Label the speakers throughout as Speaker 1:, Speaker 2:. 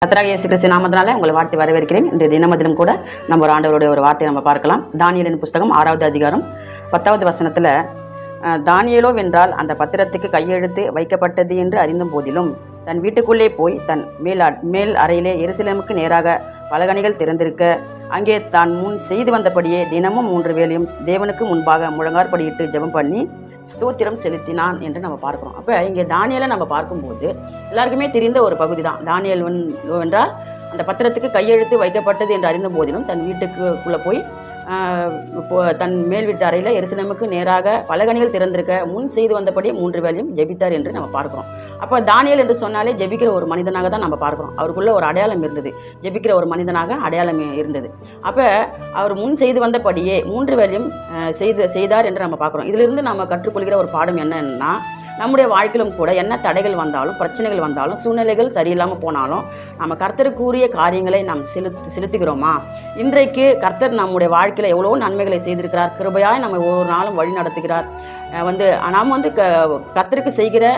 Speaker 1: கர்த்தராகிய இயேசு கிறிஸ்து நாமத்தினால உங்களை வாழ்த்தி வரவேற்கிறேன். இன்றைய தினமதிலும் கூட நம்ம ஒரு ஆண்டவருடைய ஒரு வார்த்தையை நம்ம பார்க்கலாம். தானியேலின் புஸ்தகம் 6வது அதிகாரம் 10வது வசனத்தில், தானியேலோ வென்றால் அந்த பத்திரத்துக்கு கையெழுத்து வைக்கப்பட்டது என்று அறிந்த போதிலும் தன் வீட்டுக்குள்ளே போய் தன் மேல் அறையிலே எருசலேமுக்கு நேராக பலகணிகள் திறந்திருக்க அங்கே தான் முன் செய்து வந்தபடியே தினமும் 3 வேளையும் தேவனுக்கு முன்பாக முழங்காற்படியிட்டு ஜெபம் பண்ணி ஸ்தோத்திரம் செலுத்தினான் என்று நம்ம பார்க்கிறோம். அப்போ இங்கே தானியேலை நம்ம பார்க்கும்போது எல்லாருக்குமே தெரிந்த ஒரு பகுதி தான். தானியேல் வென்றால் அந்த பத்திரத்துக்கு கையெழுத்து வைக்கப்பட்டது என்று அறிந்த போதிலும் தன் வீட்டுக்குள்ளே போய் தன் மேல் வீட்டு அறையில் எருசலேமுக்கு நேராக பலகணிகள் திறந்திருக்க முன் செய்து வந்தபடி 3 வேளையும் ஜெபித்தார் என்று நம்ம பார்க்கிறோம். அப்போ தானியேல் என்று சொன்னாலே ஜெபிக்கிற ஒரு மனிதனாக தான் நம்ம பார்க்குறோம். அவருக்குள்ள ஒரு அடையாளம் இருந்தது, ஜெபிக்கிற ஒரு மனிதனாக அடையாளம் இருந்தது. அப்போ அவர் முன் செய்து வந்தபடியே 3 வேளையும் செய்தார் என்று நம்ம பார்க்குறோம். இதிலிருந்து நம்ம கற்றுக்கொள்கிற ஒரு பாடம் என்னன்னா, நம்முடைய வாழ்க்கையிலும் கூட என்ன தடைகள் வந்தாலும், பிரச்சனைகள் வந்தாலும், சூழ்நிலைகள் சரியில்லாமல் போனாலும் நம்ம கர்த்தருக்குரிய காரியங்களை நாம் செலுத்துகிறோமா? இன்றைக்கு கர்த்தர் நம்முடைய வாழ்க்கையில் எவ்வளோ நன்மைகளை செய்திருக்கிறார், கிருபையாய் நம்ம ஒவ்வொரு நாளும் வழி நடத்துகிறார். நாம் கர்த்தருக்கு செய்கிற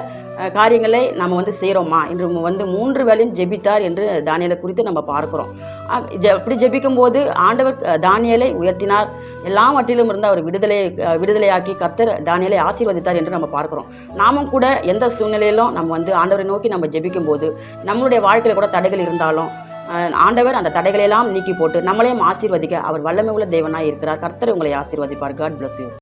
Speaker 1: காரியங்களை நம்ம செய்கிறோமா என்று 3 வேளையும் ஜெபித்தார் என்று தானியேலை குறித்து நம்ம பார்க்குறோம். அப்படி ஜெபிக்கும் போது ஆண்டவர் தானியேலை உயர்த்தினார். எல்லாவற்றிலும் இருந்து அவர் விடுதலையாக்கி கர்த்தர் தானியேலை ஆசீர்வதித்தார் என்று நம்ம பார்க்குறோம். நாமும் கூட எந்த சூழ்நிலையிலும் நம்ம ஆண்டவரை நோக்கி நம்ம ஜெபிக்கும் போது நம்மளுடைய வாழ்க்கையில் கூட தடைகள் இருந்தாலும் ஆண்டவர் அந்த தடைகளெல்லாம் நீக்கி போட்டு நம்மளையும் ஆசீர்வதிக்க அவர் வல்லமை உள்ள தேவனாய் இருக்கிறார். கர்த்தர் உங்களை ஆசீர்வதிப்பார். God bless you.